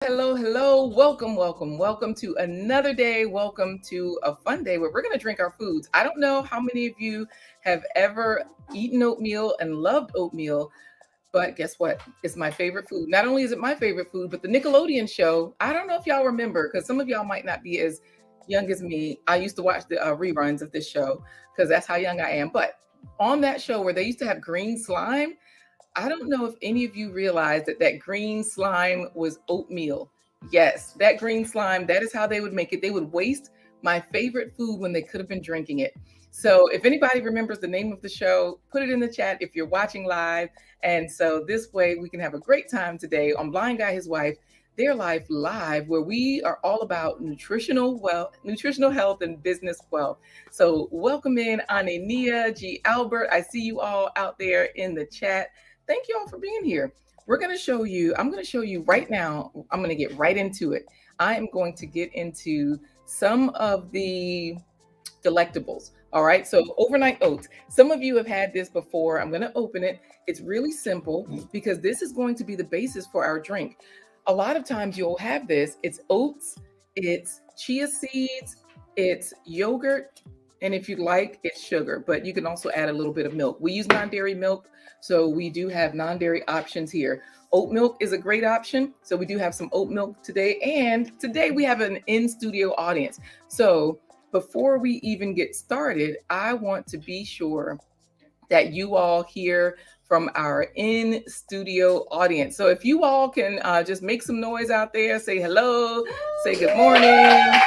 Hello, hello. Welcome, welcome, welcome to another day. Welcome to a fun day where we're going to drink our foods. I don't know how many of you have ever eaten oatmeal and loved oatmeal, but guess what? It's my favorite food. Not only is it my favorite food, but the Nickelodeon show, I don't know if y'all remember, because some of y'all might not be as young as me. I used to watch the reruns of this show because that's how young I am. But on that show where they used to have green slime, I don't know if any of you realized that that green slime was oatmeal. Yes, that green slime, that is how they would make it. They would waste my favorite food when they could have been drinking it. So if anybody remembers the name of the show, put it in the chat if you're watching live. And so this way we can have a great time today on Blind Guy His Wife, Their Life Live, where we are all about nutritional health and business wealth. So welcome in Anania, G. Albert. I see you all out there in the chat. Thank you all for being here. I'm going to show you right now. I'm going to get right into it. I am going to get into some of the delectables. All right. So overnight oats. Some of you have had this before. I'm going to open it. It's really simple because this is going to be the basis for our drink. A lot of times you'll have this. It's oats, it's chia seeds, it's yogurt, and if you'd like, it's sugar, but you can also add a little bit of milk. We use non-dairy milk, so we do have non-dairy options here. Oat milk is a great option, so we do have some oat milk today, and today we have an in-studio audience. So before we even get started, I want to be sure that you all hear from our in-studio audience. So if you all can just make some noise out there, say hello, say good morning.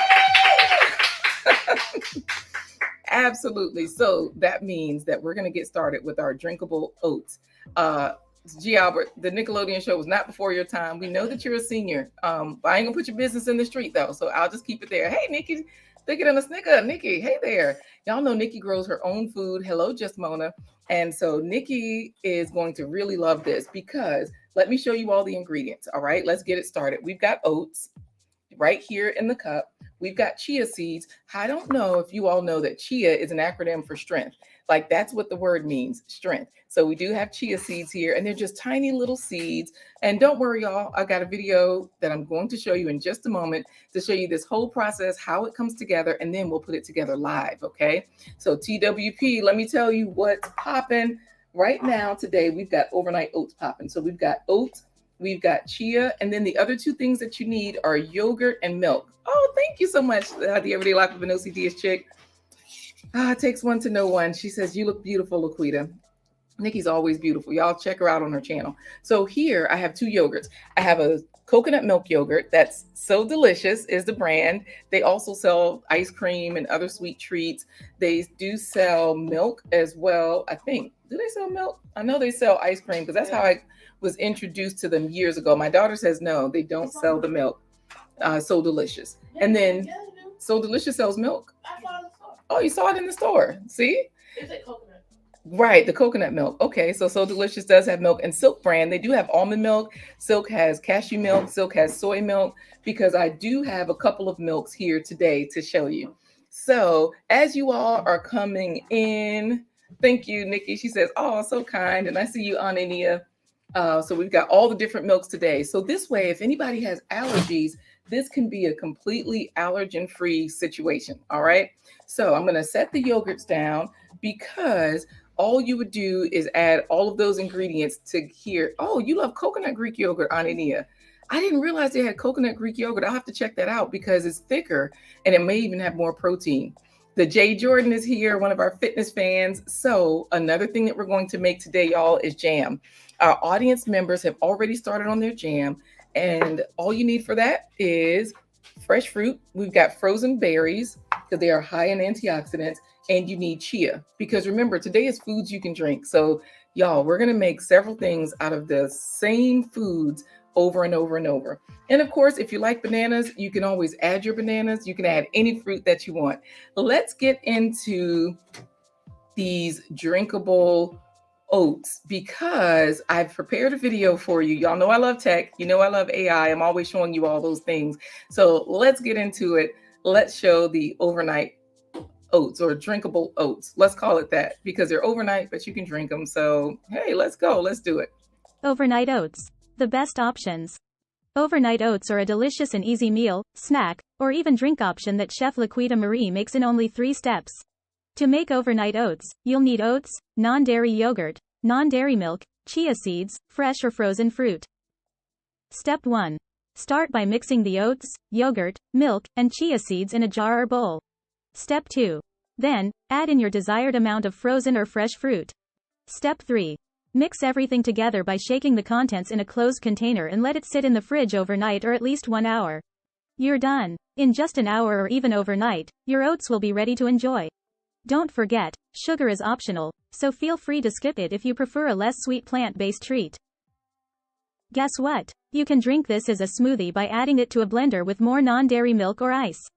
Absolutely. So that means that we're going to get started with our drinkable oats. G. Albert, the Nickelodeon show was not before your time. We know that you're a senior. I ain't going to put your business in the street, though, so I'll just keep it there. Hey, Nikki, thicker than a snicker. Nikki, hey there. Y'all know Nikki grows her own food. Hello, Just Mona. And so Nikki is going to really love this because let me show you all the ingredients. All right, let's get it started. We've got oats right here in the cup. We've got chia seeds. I don't know if you all know that chia is an acronym for strength. Like that's what the word means, strength. So we do have chia seeds here, and they're just tiny little seeds. And don't worry, y'all. I've got a video that I'm going to show you in just a moment to show you this whole process, how it comes together, and then we'll put it together live, okay? So TWP, let me tell you what's popping right now today. We've got overnight oats popping. So we've got oats, we've got chia, and then the other two things that you need are yogurt and milk. Oh, thank you so much, the Everyday Life of an OCD chick. It takes one to know one. She says, you look beautiful, LaQuita. Nikki's always beautiful. Y'all check her out on her channel. So here I have two yogurts. I have a coconut milk yogurt that's So Delicious is the brand. They also sell ice cream and other sweet treats. They do sell milk as well, I think. Do they sell milk? I know they sell ice cream because that's how I was introduced to them years ago. My daughter says no, they don't sell the milk. So Delicious. And then So Delicious sells milk. Oh, you saw it in the store. See? Is it coconut? Right, the coconut milk. Okay, so Delicious does have milk, and Silk brand, they do have almond milk. Silk has cashew milk. Silk has soy milk, because I do have a couple of milks here today to show you. So as you all are coming in, thank you, Nikki. She says, oh, so kind. And I see you, Anania. So we've got all the different milks today. So this way, if anybody has allergies, this can be a completely allergen-free situation. All right. So I'm going to set the yogurts down because all you would do is add all of those ingredients to here. Oh, you love coconut Greek yogurt, Anania. I didn't realize they had coconut Greek yogurt. I'll have to check that out because it's thicker and it may even have more protein. The Jay Jordan is here, one of our fitness fans. So another thing that we're going to make today, y'all, is jam. Our audience members have already started on their jam. And all you need for that is fresh fruit. We've got frozen berries because they are high in antioxidants. And you need chia because remember, today is foods you can drink. So y'all, we're going to make several things out of the same foods over and over and over. And of course, if you like bananas, you can always add your bananas. You can add any fruit that you want. Let's get into these drinkable oats because I've prepared a video for you. Y'all know I love tech. You know I love AI. I'm always showing you all those things. So let's get into it. Let's show the overnight oats or drinkable oats. Let's call it that because they're overnight, but you can drink them. So, hey, let's go. Let's do it. Overnight oats. The best options. Overnight oats are a delicious and easy meal, snack, or even drink option that Chef LaQuita Marie makes in only 3 steps. To make overnight oats, you'll need oats, non-dairy yogurt, non-dairy milk, chia seeds, fresh or frozen fruit. Step 1. Start by mixing the oats, yogurt, milk, and chia seeds in a jar or bowl. Step 2. Then, add in your desired amount of frozen or fresh fruit. Step 3. Mix everything together by shaking the contents in a closed container and let it sit in the fridge overnight or at least 1 hour. You're done. In just an hour or even overnight, your oats will be ready to enjoy. Don't forget, sugar is optional, so feel free to skip it if you prefer a less sweet plant-based treat. Guess what? You can drink this as a smoothie by adding it to a blender with more non-dairy milk or ice.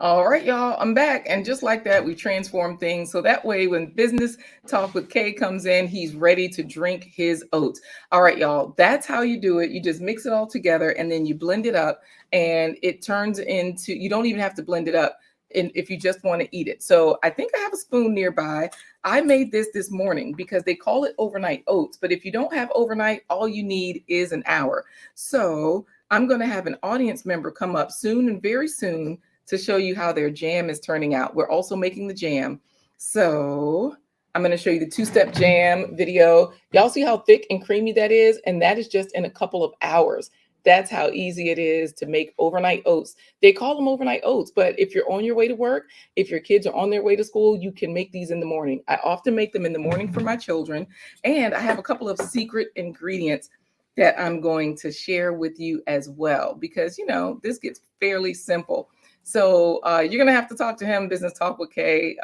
All right, y'all, I'm back. And just like that, we transform things. So that way, when Business Talk with Kay comes in, he's ready to drink his oats. All right, y'all, that's how you do it. You just mix it all together and then you blend it up and it turns into, you don't even have to blend it up if you just want to eat it. So I think I have a spoon nearby. I made this morning because they call it overnight oats. But if you don't have overnight, all you need is an hour. So I'm going to have an audience member come up soon and very soon to show you how their jam is turning out. We're also making the jam. So I'm going to show you the 2-step jam video. Y'all see how thick and creamy that is? And that is just in a couple of hours. That's how easy it is to make overnight oats. They call them overnight oats, but if you're on your way to work, if your kids are on their way to school, you can make these in the morning. I often make them in the morning for my children. And I have a couple of secret ingredients that I'm going to share with you as well, because, you know, this gets fairly simple. So you're going to have to talk to him, Business Talk with Kay,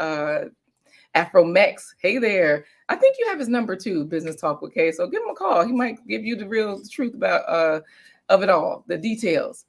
Afromex. Hey there. I think you have his number too, Business Talk with Kay. So give him a call. He might give you the real truth about of it all, the details.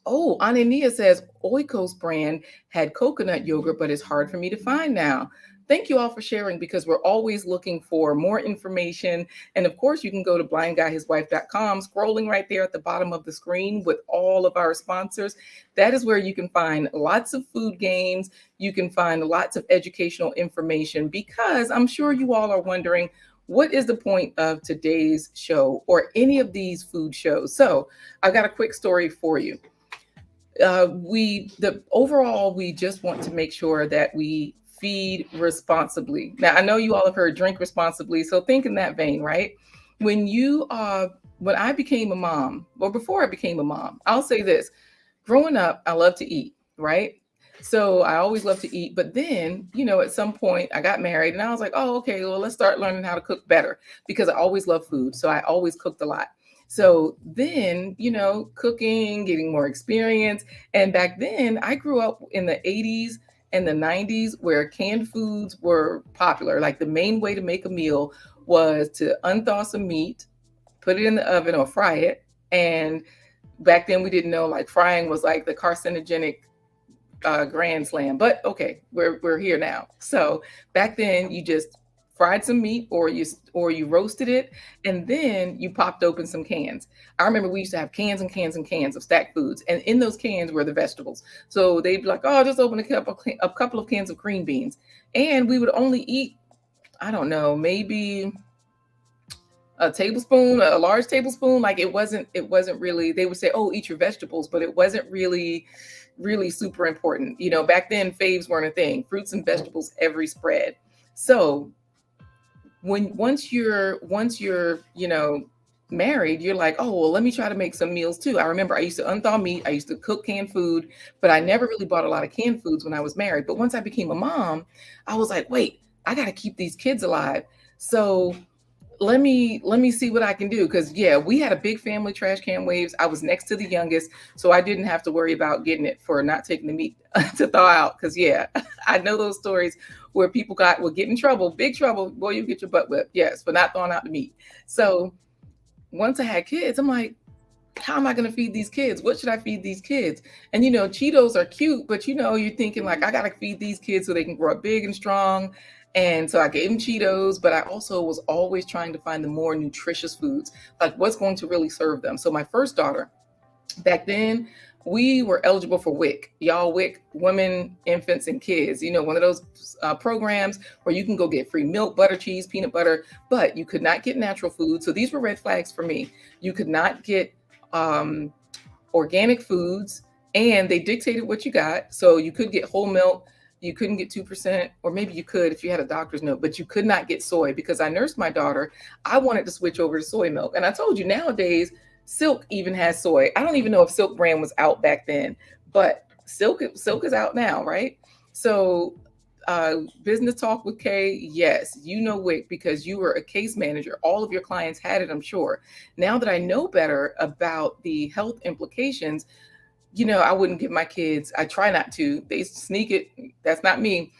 Oh, Anania says Oikos brand had coconut yogurt, but it's hard for me to find now. Thank you all for sharing, because we're always looking for more information. And of course, you can go to blindguyhiswife.com, scrolling right there at the bottom of the screen with all of our sponsors. That is where you can find lots of food games. You can find lots of educational information, because I'm sure you all are wondering, what is the point of today's show or any of these food shows? So I've got a quick story for you. We just want to make sure that we feed responsibly. Now, I know you all have heard drink responsibly, so think in that vein, right? When I became a mom, or before I became a mom, I'll say this: growing up, I love to eat, right? So I always love to eat, but then, you know, at some point I got married and I was like, oh, okay, well, let's start learning how to cook better, because I always loved food. So I always cooked a lot. So then, you know, cooking, getting more experience. And back then I grew up in the 80s and the 90s where canned foods were popular. Like the main way to make a meal was to unthaw some meat, put it in the oven or fry it. And back then we didn't know like frying was like the carcinogenic grand slam, but okay, we're here now. So back then you just fried some meat or you roasted it, and then you popped open some cans. I remember we used to have cans and cans and cans of stacked foods, and in those cans were the vegetables. So they'd be like, oh, just open a couple of cans of green beans, and we would only eat, I don't know, maybe a tablespoon, a large tablespoon. Like it wasn't really, they would say, oh, eat your vegetables, but it wasn't really super important. You know, back then faves weren't a thing. Fruits and vegetables every spread. So once you're, you know, married, you're like, oh, well, let me try to make some meals too. I remember I used to unthaw meat. I used to cook canned food, but I never really bought a lot of canned foods when I was married. But once I became a mom, I was like, wait, I got to keep these kids alive. So let me see what I can do. Because yeah, we had a big family, trash can waves. I was next to the youngest, so I didn't have to worry about getting it for not taking the meat to thaw out. Because yeah, I know those stories where people will get in trouble, big trouble. Boy, you get your butt whipped. Yes, for not thawing out the meat. So once I had kids, I'm like, how am I going to feed these kids? What should I feed these kids? And, you know, Cheetos are cute, but, you know, you're thinking like, I got to feed these kids so they can grow up big and strong. And so I gave them Cheetos, but I also was always trying to find the more nutritious foods, like what's going to really serve them. So my first daughter, Back then, we were eligible for WIC, y'all, WIC, Women, Infants, and Kids. You know, one of those programs where you can go get free milk, butter, cheese, peanut butter, but you could not get natural food. So these were red flags for me. You could not get organic foods, and they dictated what you got. So you could get whole milk. You couldn't get 2%, or maybe you could if you had a doctor's note, but you could not get soy because I nursed my daughter. I wanted to switch over to soy milk. And I told you nowadays, Silk even has soy. I don't even know if Silk brand was out back then, but Silk is out now, right? So business talk with Kay, yes, you know WIC because you were a case manager. All of your clients had it, I'm sure. Now that I know better about the health implications, you know, I wouldn't give my kids, I try not to, they sneak it, that's not me,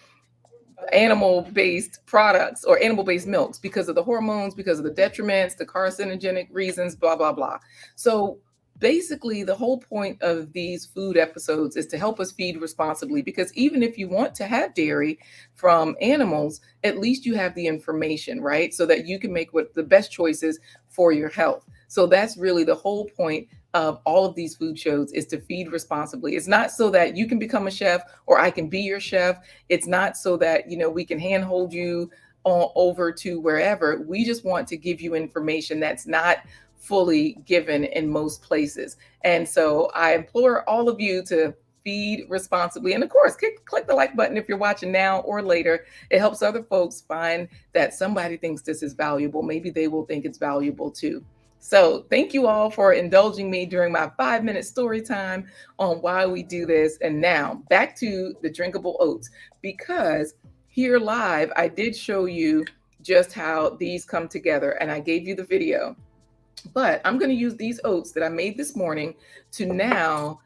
animal-based products or animal-based milks because of the hormones, because of the detriments, the carcinogenic reasons, blah, blah, blah. So basically, the whole point of these food episodes is to help us feed responsibly, because even if you want to have dairy from animals, at least you have the information, right? So that you can make what the best choices for your health. So that's really the whole point of all of these food shows, is to feed responsibly. It's not so that you can become a chef or I can be your chef. It's not so that, you know, we can handhold you over to wherever. We just want to give you information that's not fully given in most places. And so I implore all of you to feed responsibly. And of course, click the like button if you're watching now or later. It helps other folks find that somebody thinks this is valuable. Maybe they will think it's valuable too. So thank you all for indulging me during my 5-minute story time on why we do this. And now back to the drinkable oats, because here live, I did show you just how these come together and I gave you the video. But I'm going to use these oats that I made this morning to now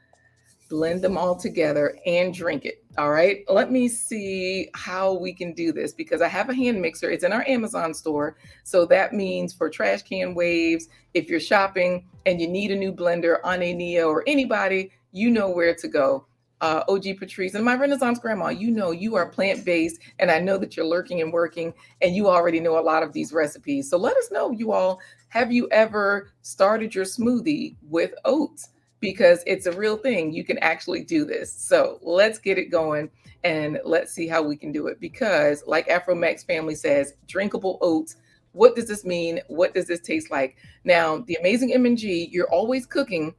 blend them all together and drink it. All right. Let me see how we can do this, because I have a hand mixer. It's in our Amazon store. So that means for trash can waves, if you're shopping and you need a new blender, Ane Nia or anybody, you know where to go. OG Patrice and my Renaissance grandma, you know, you are plant-based, and I know that you're lurking and working and you already know a lot of these recipes. So let us know, you all, have you ever started your smoothie with oats? Because it's a real thing. You can actually do this. So let's get it going and let's see how we can do it. Because like Afro Max family says, drinkable oats. What does this mean? What does this taste like? Now, the amazing M&G, you're always cooking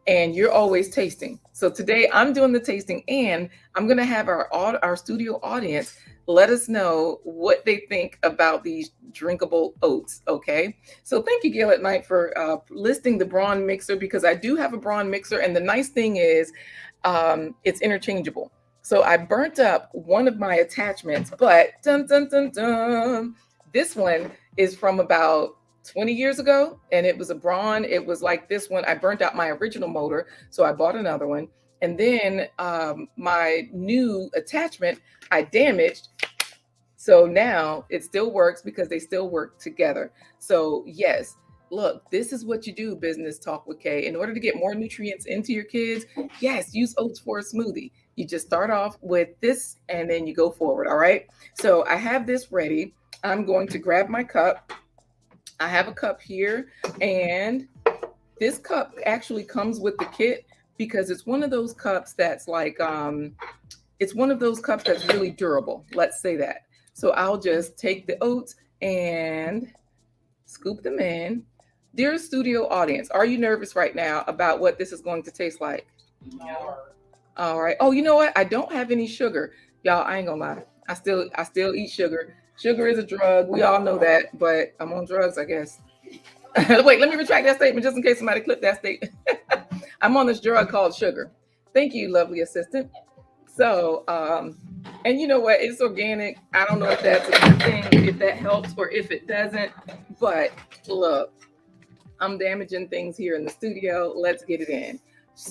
and you're always tasting. So today I'm doing the tasting, and I'm going to have our studio audience let us know what they think about these drinkable oats. Okay. So thank you, Gail at Night, for listing the Braun mixer, because I do have a Braun mixer. And the nice thing is it's interchangeable. So I burnt up one of my attachments, but dun, dun, dun, dun, this one is from about 20 years ago, and it was a Braun. It was like this one. I burnt out my original motor, so I bought another one. And then my new attachment I damaged. So now it still works because they still work together. So yes, look, this is what you do, Business Talk with Kay. In order to get more nutrients into your kids, yes, use oats for a smoothie. You just start off with this and then you go forward, all right? So I have this ready. I'm going to grab my cup. I have a cup here, and this cup actually comes with the kit because it's one of those cups that's like, it's one of those cups that's really durable. Let's say that. So I'll just take the oats and scoop them in. Dear studio audience, are you nervous right now about what this is going to taste like? No. All right. Oh, you know what? I don't have any sugar. Y'all, I ain't gonna lie. I still eat sugar. Sugar is a drug. We all know that, but I'm on drugs, I guess. Wait, let me retract that statement just in case somebody clipped that statement. I'm on this drug called sugar. Thank you, lovely assistant. So, and you know what? It's organic. I don't know if that's a good thing, if that helps or if it doesn't. But look, I'm damaging things here in the studio. Let's get it in.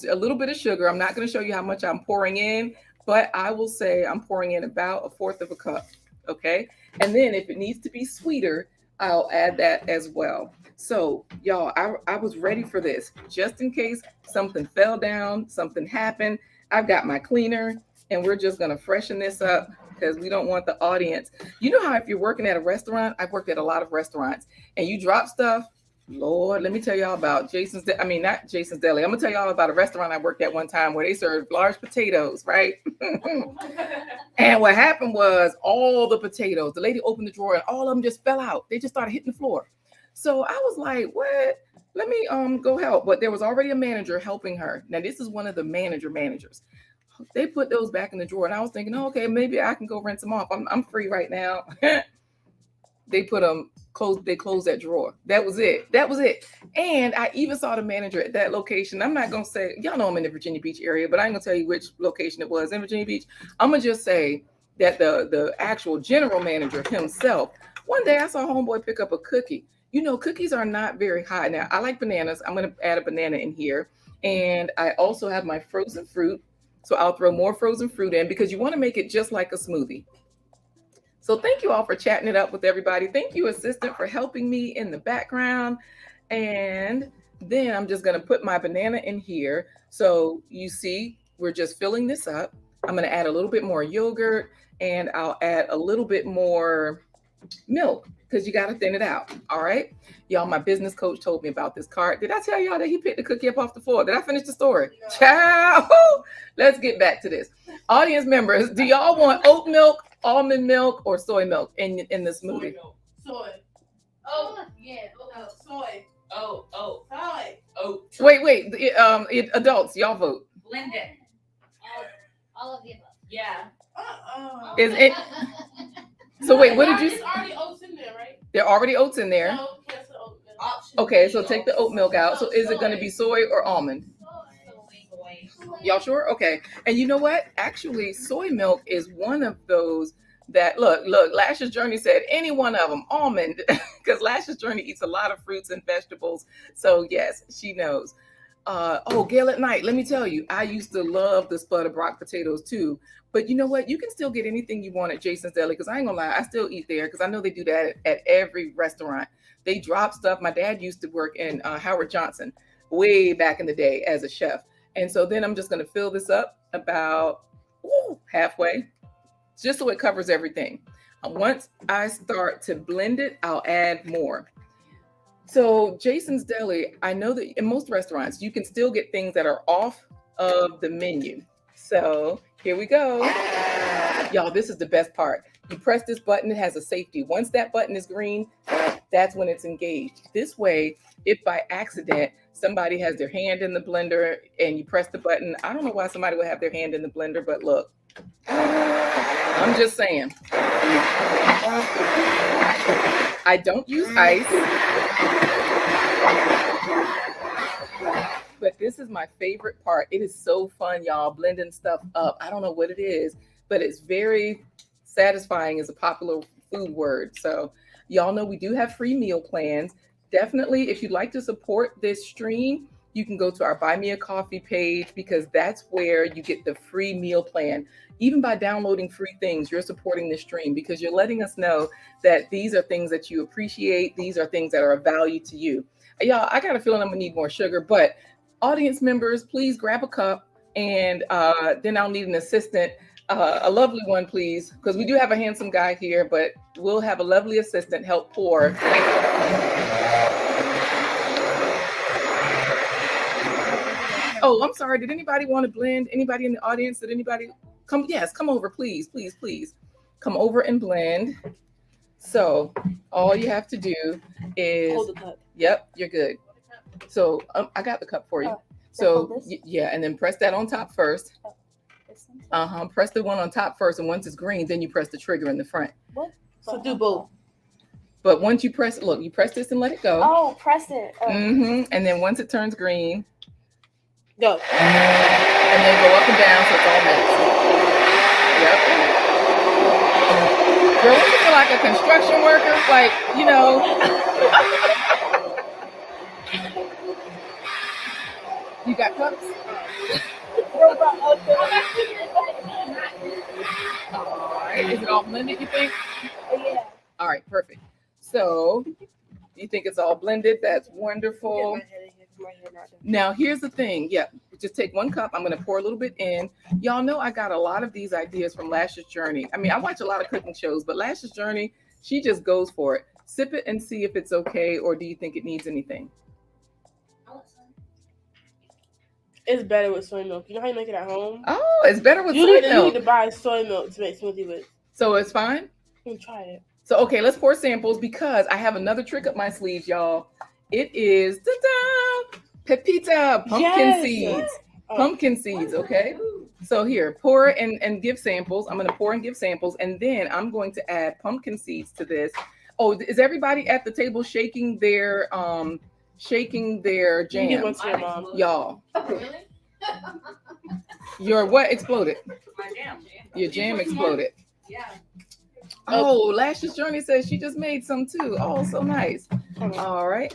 A little bit of sugar. I'm not going to show you how much I'm pouring in, but I will say I'm pouring in about 1/4 of a cup. Okay. And then if it needs to be sweeter, I'll add that as well. So y'all, I was ready for this just in case something fell down, something happened. I've got my cleaner, and we're just going to freshen this up because we don't want the audience. You know how if you're working at a restaurant, I've worked at a lot of restaurants, and you drop stuff Lord, let me tell y'all about not Jason's Deli. I'm gonna tell y'all about a restaurant I worked at one time where they served large potatoes, right? And what happened was all the potatoes, the lady opened the drawer and all of them just fell out. They just started hitting the floor. So I was like, what? Let me go help. But there was already a manager helping her. Now this is one of the managers. They put those back in the drawer, and I was thinking, oh, okay, maybe I can go rinse them off. I'm free right now. They put them close. They closed that drawer. That was it. And I even saw the manager at that location. I'm not gonna say, y'all know I'm in the Virginia Beach area, but I ain't gonna tell you which location it was in Virginia Beach. I'm gonna just say that the actual general manager himself. One day I saw homeboy pick up a cookie. You know, cookies are not very high. Now I like bananas. I'm gonna add a banana in here, and I also have my frozen fruit. So I'll throw more frozen fruit in because you want to make it just like a smoothie. So thank you all for chatting it up with everybody. Thank you, assistant, for helping me in the background. And then I'm just going to put my banana in here. So you see, we're just filling this up. I'm going to add a little bit more yogurt, and I'll add a little bit more milk because you got to thin it out. All right. Y'all, my business coach told me about this cart. Did I tell y'all that he picked the cookie up off the floor? Did I finish the story? No. Ciao. Let's get back to this. Audience members, do y'all want oat milk, almond milk, or soy milk in the smoothie? Soy. Oh, yeah. Soy. Oh. Soy. Oh. Wait. Adults, y'all vote. Blend it. All of the above. Yeah. Is it? So wait, what did you? There's already oats in there, right? There are already oats in there. So, yes, the oat milk. Okay, so take the oat milk out. So is it going to be soy or almond? Soy. Y'all sure? Okay. And you know what? Actually, soy milk is one of those that look. Lash's Journey said any one of them, almond, because Lash's Journey eats a lot of fruits and vegetables. So yes, she knows. Gail at Night, let me tell you, I used to love the Sputter Brock potatoes too. But you know what? You can still get anything you want at Jason's Deli, because I ain't gonna lie, I still eat there because I know they do that at every restaurant. They drop stuff. My dad used to work in Howard Johnson way back in the day as a chef. And so then I'm just gonna fill this up about halfway, just so it covers everything. Once I start to blend it, I'll add more. So Jason's Deli, I know that in most restaurants, you can still get things that are off of the menu. So here we go. Y'all, this is the best part. You press this button, it has a safety. Once that button is green, that's when it's engaged. This way, if by accident somebody has their hand in the blender and you press the button, I don't know why somebody would have their hand in the blender, but look, I'm just saying. I don't use ice, but this is my favorite part. It is so fun, y'all, blending stuff up. I don't know what it is, but it's very satisfying is a popular food word. So y'all know we do have free meal plans. Definitely, if you'd like to support this stream, you can go to our Buy Me a Coffee page, because that's where you get the free meal plan. Even by downloading free things, you're supporting this stream because you're letting us know that these are things that you appreciate. These are things that are of value to you. Y'all, I got a feeling I'm gonna need more sugar, but audience members, please grab a cup, and then I'll need an assistant, a lovely one, please, because we do have a handsome guy here, but we'll have a lovely assistant help pour. Oh, I'm sorry. Did anybody want to blend? Anybody in the audience? Did anybody come? Yes, come over, please. Come over and blend. So all you have to do is Hold the cup. Yep, you're good. So I got the cup for you. So yeah, and then press that on top first. Press the one on top first, and once it's green, then you press the trigger in the front. What? So do both. But once you press, look, you press this and let it go. Oh, press it. Oh. And then once it turns green, go. And then go up and down so it's all mixed. Yep. Girl, don't you feel like a construction worker? Like, you know. You got cups? All right. Is it all blended, you think? Yeah. All right, perfect. So you think it's all blended? That's wonderful. Now, here's the thing. Yeah, just take 1 cup. I'm going to pour a little bit in. Y'all know I got a lot of these ideas from Lash's Journey. I mean, I watch a lot of cooking shows, but Lash's Journey, she just goes for it. Sip it and see if it's okay, or do you think it needs anything? It's better with soy milk. You know how you make it at home? Oh, it's better with soy You milk. need to buy soy milk to make smoothie with. So it's fine? You can try it. So, okay, let's pour samples because I have another trick up my sleeves, y'all. It is, ta-da, pepita, pumpkin seeds. Oh. Pumpkin seeds, okay? So here, pour and give samples. I'm going to pour and give samples, and then I'm going to add pumpkin seeds to this. Oh, is everybody at the table shaking their jam? Give one to your mom. Y'all. Really? Your what exploded? My jam. Your jam exploded. Yeah. Oh, Lashes Journey says she just made some too. Oh, so nice. All right.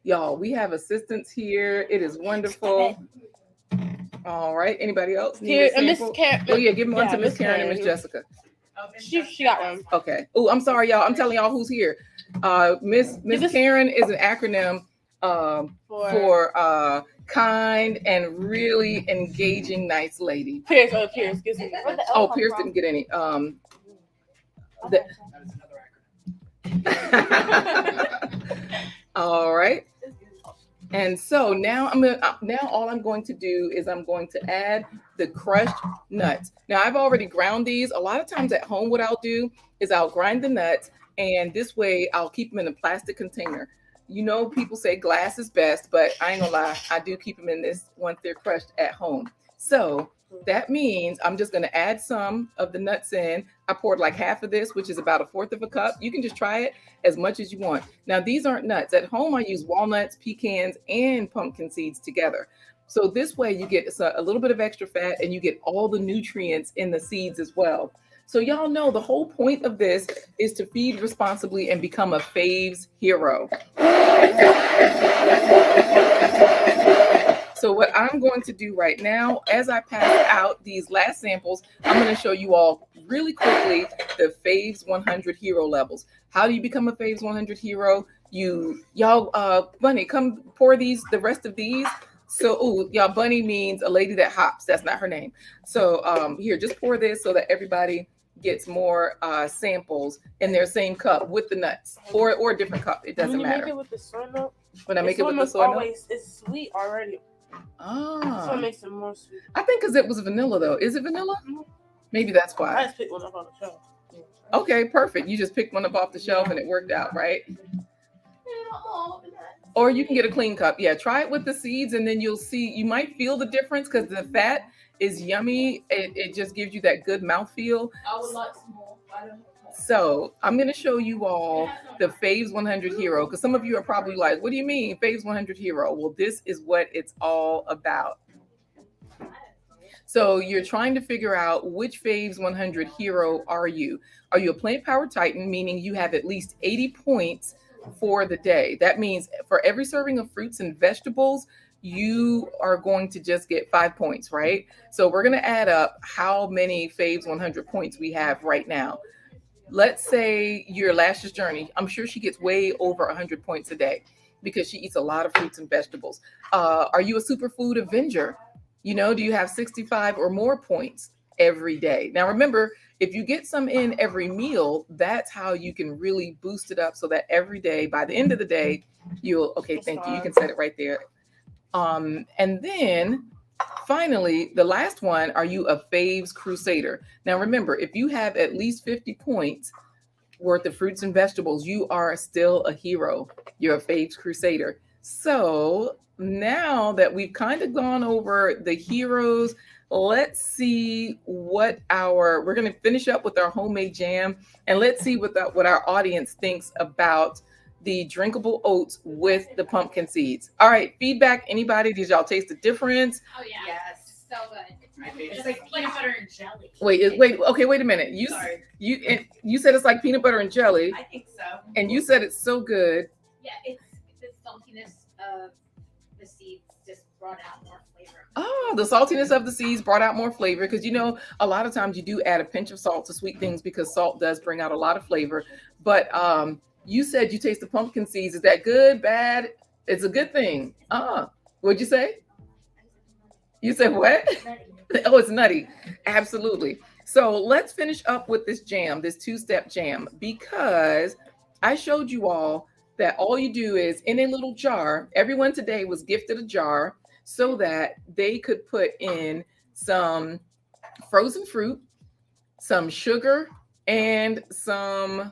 Y'all, we have assistants here. It is wonderful. All right. Anybody else need Here, a Miss sample? Karen. Oh, yeah, give one to Miss Miss Karen and Miss Karen. Jessica. She got one. Okay. Oh, I'm sorry, y'all. I'm telling y'all who's here. Miss Karen is an acronym for kind and really engaging, nice lady. Pierce. Oh, Pierce. Gives me. Oh, Pierce didn't get any. All right. And so now all I'm going to do is I'm going to add the crushed nuts. Now I've already ground these. A lot of times at home, what I'll do is I'll grind the nuts, and this way I'll keep them in a plastic container. You know, people say glass is best, but I ain't gonna lie, I do keep them in this once they're crushed at home. So that means I'm just gonna add some of the nuts in. I poured like half of this, which is about 1/4 of a cup. You can just try it as much as you want. Now, these aren't nuts. At home, I use walnuts, pecans, and pumpkin seeds together. So this way you get a little bit of extra fat and you get all the nutrients in the seeds as well. So y'all know the whole point of this is to feed responsibly and become a Faves hero. So what I'm going to do right now, as I pass out these last samples, I'm going to show you all really quickly the Faves 100 hero levels. How do you become a Faves 100 hero? Bunny, come pour the rest of these. So, y'all, Bunny means a lady that hops. That's not her name. So here, just pour this so that everybody gets more samples in their same cup with the nuts, or a different cup. It doesn't matter. Make it with the soy milk. When I make it with the soy milk, it's sweet already. Ah, So it makes it more sweet. I think because it was vanilla though. Is it vanilla? Maybe that's I why. just picked one up on the shelf. Okay, perfect. You just picked one up off the shelf and it worked out, right? Or you can get a clean cup. Yeah, try it with the seeds and then you'll see. You might feel the difference because the fat is yummy. It just gives you that good mouthfeel. I would like some more. So I'm going to show you all the Faves 100 hero, because some of you are probably like, what do you mean Faves 100 hero? Well, this is what it's all about. So you're trying to figure out which Faves 100 hero are you? Are you a plant power titan, meaning you have at least 80 points for the day? That means for every serving of fruits and vegetables, you are going to just get 5 points, right? So we're going to add up how many Faves 100 points we have right now. Let's say your Lashes Journey. I'm sure she gets way over 100 points a day because she eats a lot of fruits and vegetables. Are you a superfood Avenger? You know, do you have 65 or more points every day? Now, remember, if you get some in every meal, that's how you can really boost it up so that every day, by the end of the day, okay, thank you. You can set it right there. And then finally, the last one, are you a Faves Crusader? Now, remember, if you have at least 50 points worth of fruits and vegetables, you are still a hero. You're a Faves Crusader. So now that we've kind of gone over the heroes, let's see we're going to finish up with our homemade jam, and let's see what our audience thinks about the drinkable oats with the pumpkin seeds. All right, feedback. Anybody? Did y'all taste the difference? Oh yeah, yes, so good. It's like peanut butter and jelly. Wait. Okay, wait a minute. You said it's like peanut butter and jelly. I think so. And you said it's so good. Yeah, it's the saltiness of the seeds just brought out more flavor. Oh, the saltiness of the seeds brought out more flavor, because you know a lot of times you do add a pinch of salt to sweet things because salt does bring out a lot of flavor. But you said you taste the pumpkin seeds. Is that good, bad? It's a good thing. What'd you say? You said what? Oh, it's nutty. Absolutely. So let's finish up with this jam, this two-step jam, because I showed you all that all you do is in a little jar. Everyone today was gifted a jar so that they could put in some frozen fruit, some sugar, and some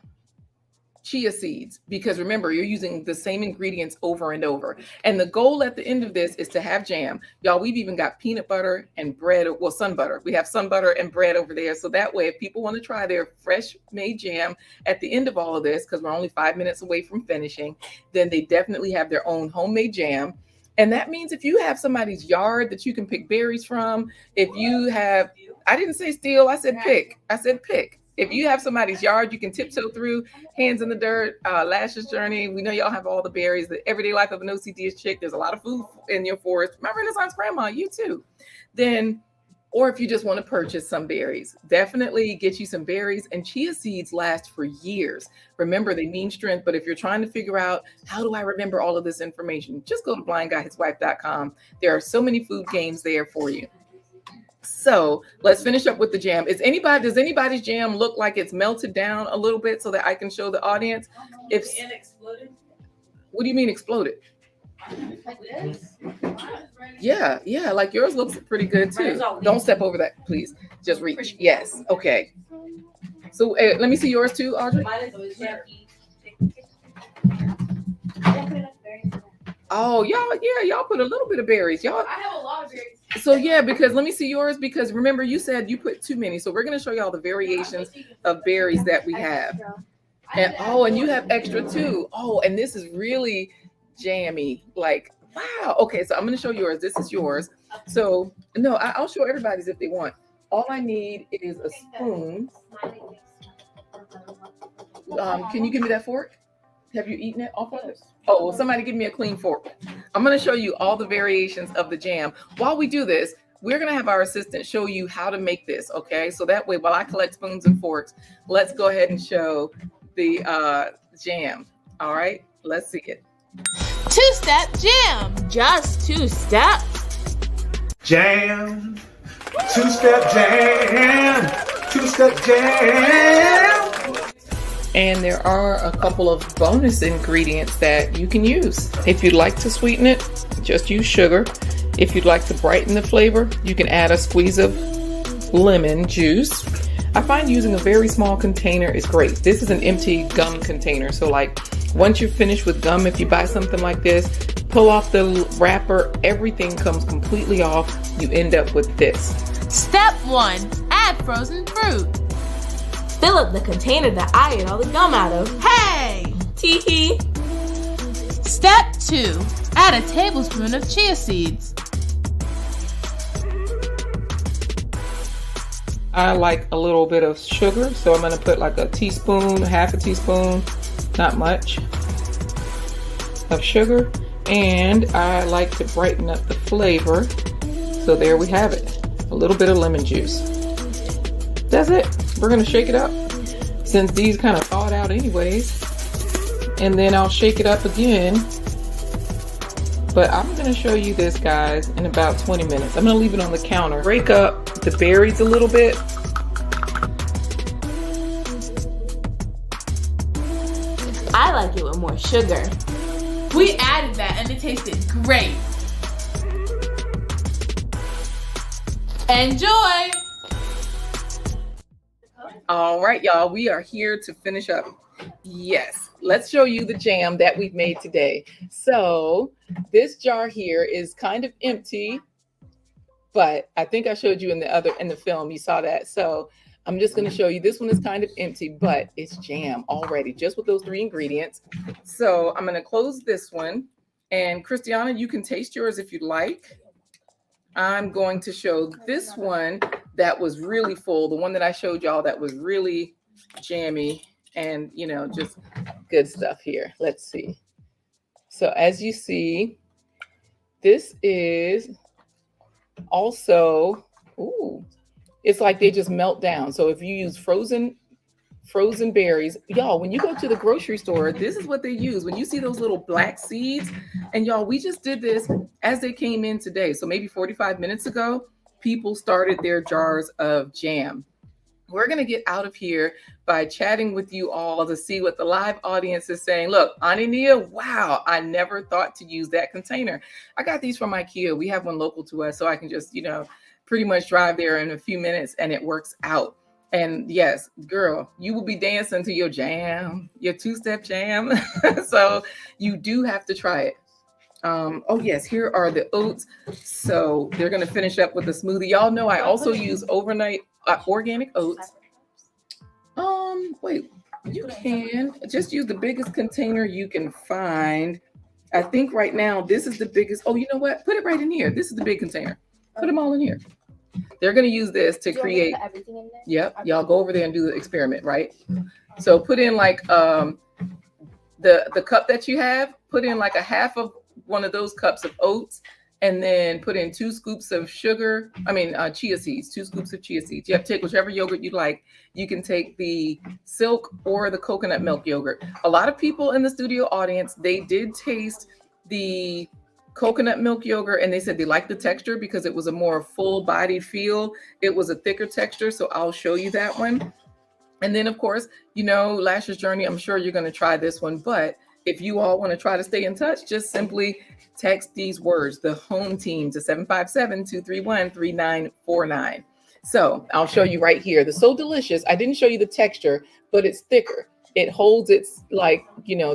chia seeds, because remember, you're using the same ingredients over and over. And the goal at the end of this is to have jam. Y'all, we've even got peanut butter and bread, well, sun butter. We have sun butter and bread over there. So that way, if people want to try their fresh made jam at the end of all of this, because we're only 5 minutes away from finishing, then they definitely have their own homemade jam. And that means if you have somebody's yard that you can pick berries from, if you have, I didn't say steal, I said pick. I said pick. If you have somebody's yard, you can tiptoe through, hands in the dirt, lashes journey. We know y'all have all the berries, the everyday life of an OCD chick. There's a lot of food in your forest. My Renaissance grandma, you too. Then, or if you just want to purchase some berries, definitely get you some berries. And chia seeds last for years. Remember, they mean strength. But if you're trying to figure out, how do I remember all of this information? Just go to blindguyhiswife.com. There are so many food games there for you. So let's finish up with the jam. Does anybody's jam look like it's melted down a little bit so that I can show the audience? If And exploded. What do you mean exploded? Like this? Yeah, like yours looks pretty good too. Don't step over that, please. Just reach. Yes. Okay. So let me see yours too, Audrey. Mine is jerky. Oh, y'all put a little bit of berries. Y'all. I have a lot of berries. So yeah, because let me see yours, because remember you said you put too many. So we're going to show y'all the variations of berries that we have. And you have extra too. Oh, and this is really jammy. Like, wow. Okay, so I'm going to show yours. This is yours. So no, I'll show everybody's if they want. All I need is a spoon. Can you give me that fork? Have you eaten it off of it? Oh, well, somebody give me a clean fork. I'm going to show you all the variations of the jam. While we do this, we're going to have our assistant show you how to make this, okay? So that way, while I collect spoons and forks, let's go ahead and show the jam. All right, let's see it. Two-step jam. Just 2 steps. Jam. Two-step jam. Two-step jam. And there are a couple of bonus ingredients that you can use. If you'd like to sweeten it, just use sugar. If you'd like to brighten the flavor, you can add a squeeze of lemon juice. I find using a very small container is great. This is an empty gum container. So like once you're finished with gum, if you buy something like this, pull off the wrapper, everything comes completely off. You end up with this. Step 1. Add frozen fruit. Fill up the container that I ate all the gum out of. Hey! Tee-hee. Step 2. Add a tablespoon of chia seeds. I like a little bit of sugar, so I'm going to put like a teaspoon, half a teaspoon, not much, of sugar. And I like to brighten up the flavor. So there we have it. A little bit of lemon juice. That's it. We're going to shake it up, since these kind of thawed out anyways. And then I'll shake it up again. But I'm going to show you this, guys, in about 20 minutes. I'm going to leave it on the counter. Break up the berries a little bit. I like it with more sugar. We added that and it tasted great. Enjoy! All right, y'all, we are here to finish up. Yes, let's show you the jam that we've made today. So this jar here is kind of empty, but I think I showed you in the film, you saw that. So I'm just going to show you, this one is kind of empty, but it's jam already, just with those 3 ingredients. So I'm going to close this one, and Christiana, you can taste yours if you'd like. I'm going to show this one that was really full, the one that I showed y'all that was really jammy and, you know, just good stuff here. Let's see. So as you see, this is also, ooh, it's like they just melt down. So if you use frozen berries, y'all, when you go to the grocery store, this is what they use. When you see those little black seeds, and y'all, we just did this as they came in today. So maybe 45 minutes ago, people started their jars of jam. we're going to get out of here by chatting with you all to see what the live audience is saying. Look, Ania, wow, I never thought to use that container. I got these from IKEA. We have one local to us, so I can just, pretty much drive there in a few minutes and it works out. And yes, girl, you will be dancing to your jam, your two-step jam. So you do have to try it. Oh yes, here are the oats. So they're going to finish up with the smoothie. Y'all know I also use overnight organic oats. Wait, you can just use the biggest container you can find. I think right now this is the biggest. Oh, you know what? Put it right in here. This is the big container. Put them all in here. They're going to use this to create. Everything in there? Yep. Y'all go over there and do the experiment, right? So put in like the cup that you have. Put in like a half of one of those cups of oats, and then put in 2 scoops of sugar. Chia seeds, 2 scoops of chia seeds. You have to take whichever yogurt you like. You can take the silk or the coconut milk yogurt. A lot of people in the studio audience, they did taste the coconut milk yogurt and they said they liked the texture because it was a more full-bodied feel. It was a thicker texture, so I'll show you that one. And then, of course, Lashes Journey, I'm sure you're going to try this one, but if you all want to try to stay in touch, just simply text these words, the home team, to 757-231-3949. So I'll show you right here. The So Delicious. I didn't show you the texture, but it's thicker. It holds its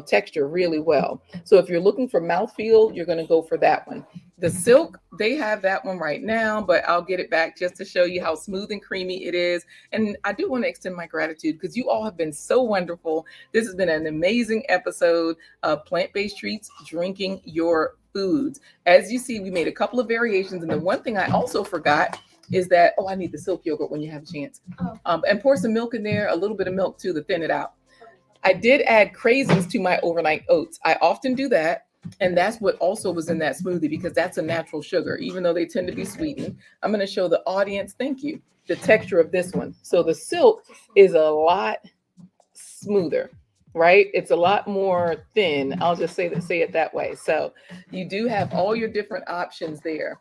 texture really well. So if you're looking for mouthfeel, you're going to go for that one. The silk, they have that one right now, but I'll get it back just to show you how smooth and creamy it is. And I do want to extend my gratitude because you all have been so wonderful. This has been an amazing episode of Plant-Based Treats, Drinking Your Foods. As you see, we made a couple of variations. And the one thing I also forgot is that, I need the silk yogurt when you have a chance. And pour some milk in there, a little bit of milk too to thin it out. I did add craisins to my overnight oats. I often do that. And that's what also was in that smoothie because that's a natural sugar, even though they tend to be sweetened. I'm going to show the audience, thank you, the texture of this one. So the silk is a lot smoother, right? It's a lot more thin. I'll just say it that way. So you do have all your different options there.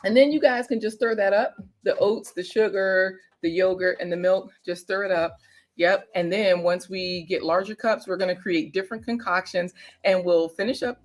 And then you guys can just stir that up. The oats, the sugar, the yogurt, and the milk, just stir it up. Yep. And then once we get larger cups, we're going to create different concoctions and we'll finish up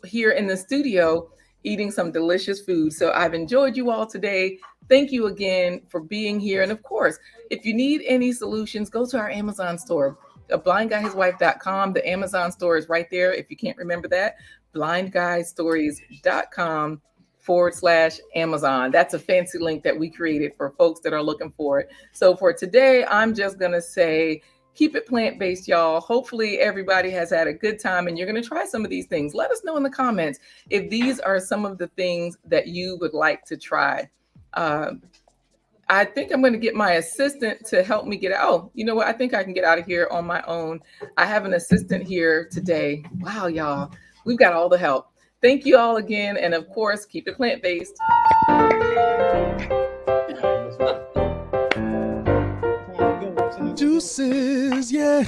here in the studio eating some delicious food. So I've enjoyed you all today. Thank you again for being here. And of course, if you need any solutions, go to our Amazon store, blindguyhiswife.com. The Amazon store is right there. If you can't remember that, blindguystories.com/Amazon. That's a fancy link that we created for folks that are looking for it. So for today, I'm just going to say, keep it plant-based, y'all. Hopefully everybody has had a good time and you're going to try some of these things. Let us know in the comments if these are some of the things that you would like to try. I think I'm going to get my assistant to help me get out. Oh, you know what? I think I can get out of here on my own. I have an assistant here today. Wow, y'all. We've got all the help. Thank you all again. And of course, keep it plant-based. Juices, yeah.